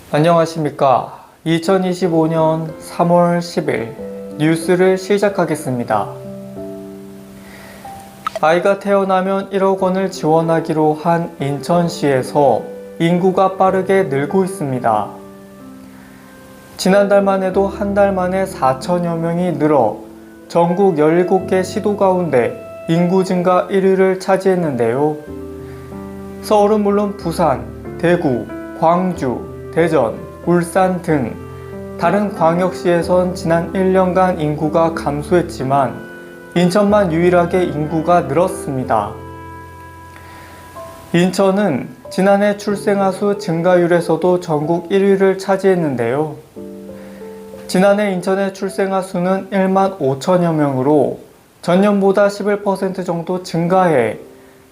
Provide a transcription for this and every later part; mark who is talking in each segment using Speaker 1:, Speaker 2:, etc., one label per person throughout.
Speaker 1: 안녕하십니까. 2025년 3월 10일 뉴스를 시작하겠습니다. 아이가 태어나면 1억 원을 지원하기로 한 인천시에서 인구가 빠르게 늘고 있습니다. 지난달만 해도 한 달 만에 4천여 명이 늘어 전국 17개 시도 가운데 인구 증가 1위를 차지했는데요. 서울은 물론 부산, 대구, 광주, 대전, 울산 등 다른 광역시에선 지난 1년간 인구가 감소했지만 인천만 유일하게 인구가 늘었습니다. 인천은 지난해 출생아 수 증가율에서도 전국 1위를 차지했는데요. 지난해 인천의 출생아 수는 1만 5천여 명으로 전년보다 11% 정도 증가해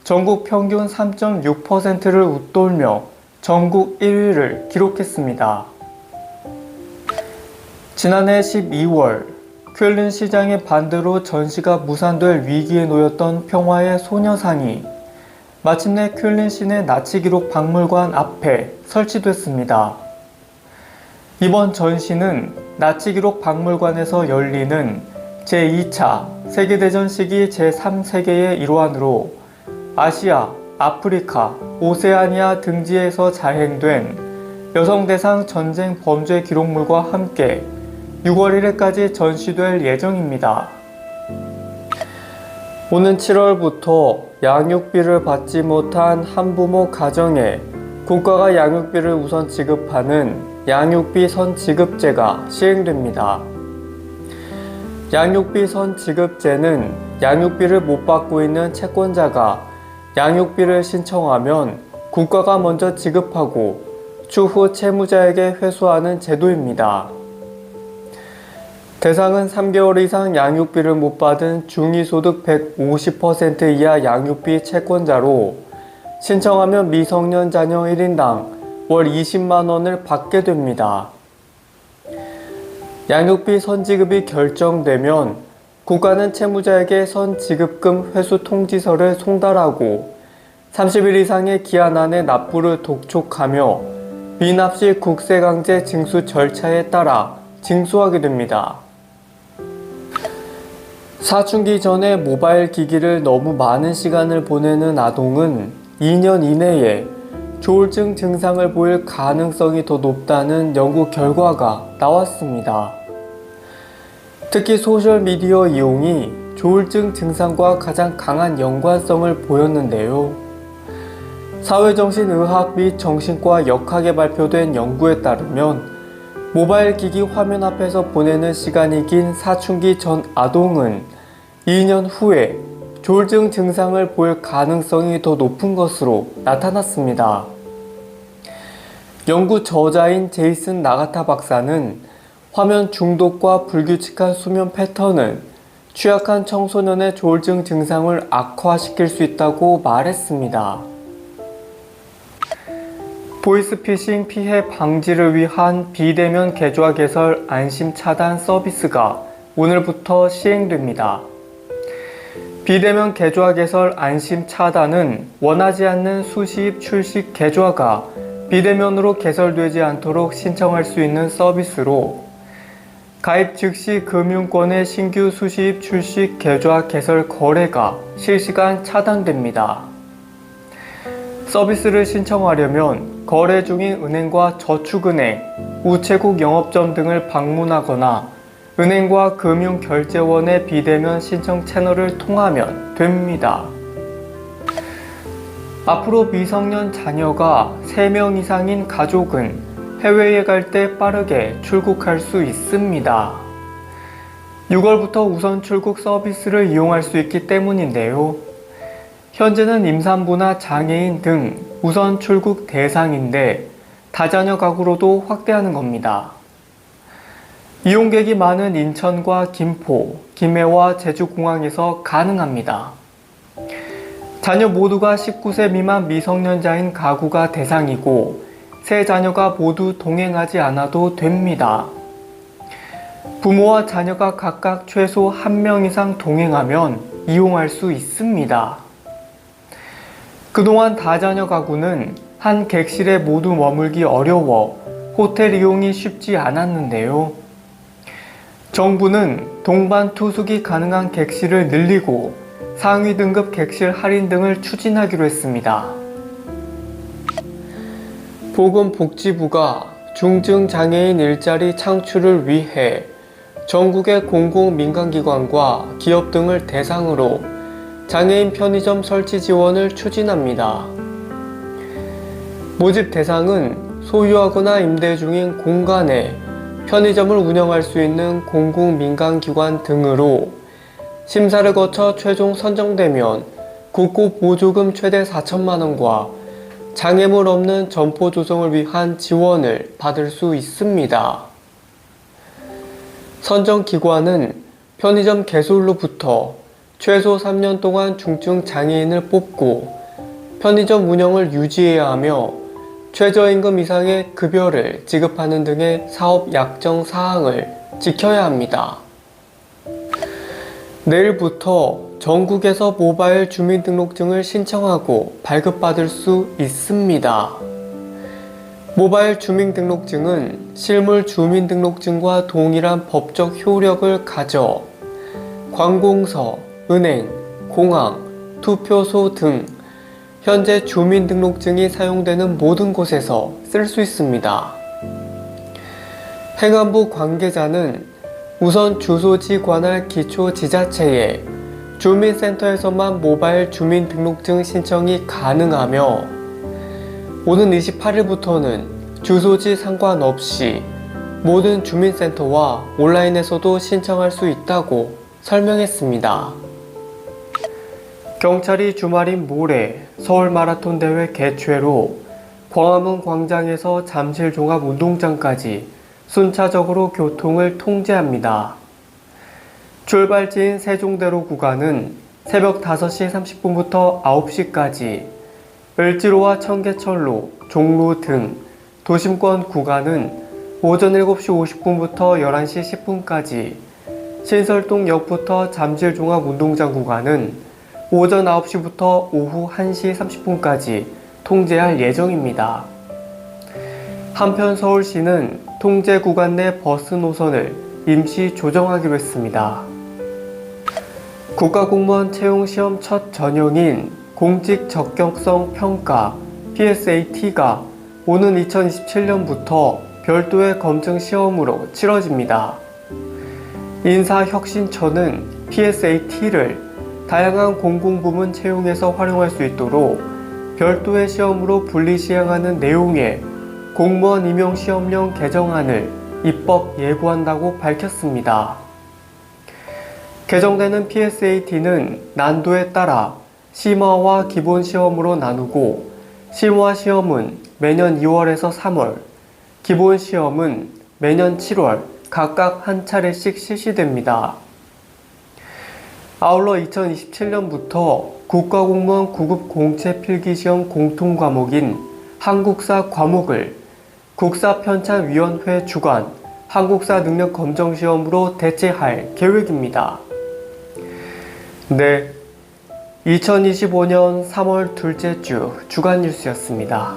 Speaker 1: 전국 평균 3.6%를 웃돌며 전국 1위를 기록했습니다. 지난해 12월 쾰른 시장의 반대로 전시가 무산될 위기에 놓였던 평화의 소녀상이 마침내 쾰른 시내 나치기록 박물관 앞에 설치됐습니다. 이번 전시는 나치기록 박물관에서 열리는 제2차 세계대전 시기 제3세계의 일환으로 아시아, 아프리카, 오세아니아 등지에서 자행된 여성 대상 전쟁 범죄 기록물과 함께 6월 1일까지 전시될 예정입니다. 오는 7월부터 양육비를 받지 못한 한부모 가정에 국가가 양육비를 우선 지급하는 양육비 선지급제가 시행됩니다. 양육비 선지급제는 양육비를 못 받고 있는 채권자가 양육비를 신청하면 국가가 먼저 지급하고 추후 채무자에게 회수하는 제도입니다. 대상은 3개월 이상 양육비를 못 받은 중위소득 150% 이하 양육비 채권자로 신청하면 미성년 자녀 1인당 월 20만 원을 받게 됩니다. 양육비 선지급이 결정되면 국가는 채무자에게 선지급금 회수 통지서를 송달하고 30일 이상의 기한 안에 납부를 독촉하며 미납 시 국세강제 징수 절차에 따라 징수하게 됩니다. 사춘기 전에 모바일 기기를 너무 많은 시간을 보내는 아동은 2년 이내에 조울증 증상을 보일 가능성이 더 높다는 연구 결과가 나왔습니다. 특히 소셜미디어 이용이 조울증 증상과 가장 강한 연관성을 보였는데요. 사회정신의학 및 정신과 역학에 발표된 연구에 따르면 모바일 기기 화면 앞에서 보내는 시간이 긴 사춘기 전 아동은 2년 후에 조울증 증상을 보일 가능성이 더 높은 것으로 나타났습니다. 연구 저자인 제이슨 나가타 박사는 화면 중독과 불규칙한 수면 패턴은 취약한 청소년의 조울증 증상을 악화시킬 수 있다고 말했습니다. 보이스피싱 피해 방지를 위한 비대면 계좌 개설 안심 차단 서비스가 오늘부터 시행됩니다. 비대면 계좌 개설 안심 차단은 원하지 않는 수시입 출식 계좌가 비대면으로 개설되지 않도록 신청할 수 있는 서비스로 가입 즉시 금융권의 신규 수시입 출식 계좌 개설 거래가 실시간 차단됩니다. 서비스를 신청하려면 거래 중인 은행과 저축은행, 우체국 영업점 등을 방문하거나 은행과 금융결제원의 비대면 신청 채널을 통하면 됩니다. 앞으로 미성년 자녀가 3명 이상인 가족은 해외에 갈 때 빠르게 출국할 수 있습니다. 6월부터 우선 출국 서비스를 이용할 수 있기 때문인데요. 현재는 임산부나 장애인 등 우선 출국 대상인데 다자녀 가구로도 확대하는 겁니다. 이용객이 많은 인천과 김포, 김해와 제주공항에서 가능합니다. 자녀 모두가 19세 미만 미성년자인 가구가 대상이고 세 자녀가 모두 동행하지 않아도 됩니다. 부모와 자녀가 각각 최소 1명 이상 동행하면 이용할 수 있습니다. 그동안 다자녀 가구는 한 객실에 모두 머물기 어려워 호텔 이용이 쉽지 않았는데요. 정부는 동반 투숙이 가능한 객실을 늘리고 상위 등급 객실 할인 등을 추진하기로 했습니다. 보건복지부가 중증장애인 일자리 창출을 위해 전국의 공공민간기관과 기업 등을 대상으로 장애인 편의점 설치 지원을 추진합니다. 모집 대상은 소유하거나 임대 중인 공간에 편의점을 운영할 수 있는 공공민간기관 등으로 심사를 거쳐 최종 선정되면 국고 보조금 최대 4천만원과 장애물 없는 점포 조성을 위한 지원을 받을 수 있습니다. 선정기관은 편의점 개소일로부터 최소 3년 동안 중증 장애인을 뽑고 편의점 운영을 유지해야 하며 최저임금 이상의 급여를 지급하는 등의 사업 약정 사항을 지켜야 합니다. 내일부터 전국에서 모바일 주민등록증을 신청하고 발급받을 수 있습니다. 모바일 주민등록증은 실물 주민등록증과 동일한 법적 효력을 가져 관공서, 은행, 공항, 투표소 등 현재 주민등록증이 사용되는 모든 곳에서 쓸 수 있습니다. 행안부 관계자는 우선 주소지 관할 기초지자체에 주민센터에서만 모바일 주민등록증 신청이 가능하며 오는 28일부터는 주소지 상관없이 모든 주민센터와 온라인에서도 신청할 수 있다고 설명했습니다. 경찰이 주말인 모레 서울 마라톤 대회 개최로 광화문 광장에서 잠실 종합운동장까지 순차적으로 교통을 통제합니다. 출발지인 세종대로 구간은 새벽 5시 30분부터 9시까지, 을지로와 청계천로, 종로 등 도심권 구간은 오전 7시 50분부터 11시 10분까지, 신설동역부터 잠실종합운동장 구간은 오전 9시부터 오후 1시 30분까지 통제할 예정입니다. 한편 서울시는 통제 구간 내 버스 노선을 임시 조정하기로 했습니다. 국가공무원 채용시험 첫 전형인 공직적격성 평가 PSAT가 오는 2027년부터 별도의 검증 시험으로 치러집니다. 인사혁신처는 PSAT를 다양한 공공부문 채용에서 활용할 수 있도록 별도의 시험으로 분리 시행하는 내용의 공무원 임용시험령 개정안을 입법 예고한다고 밝혔습니다. 개정되는 PSAT는 난도에 따라 심화와 기본시험으로 나누고 심화시험은 매년 2월에서 3월, 기본시험은 매년 7월 각각 한 차례씩 실시됩니다. 아울러 2027년부터 국가공무원 9급 공채 필기시험 공통과목인 한국사 과목을 국사편찬위원회 주관 한국사 능력검정시험으로 대체할 계획입니다. 네, 2025년 3월 둘째 주 주간 뉴스였습니다.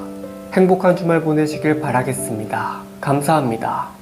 Speaker 1: 행복한 주말 보내시길 바라겠습니다. 감사합니다.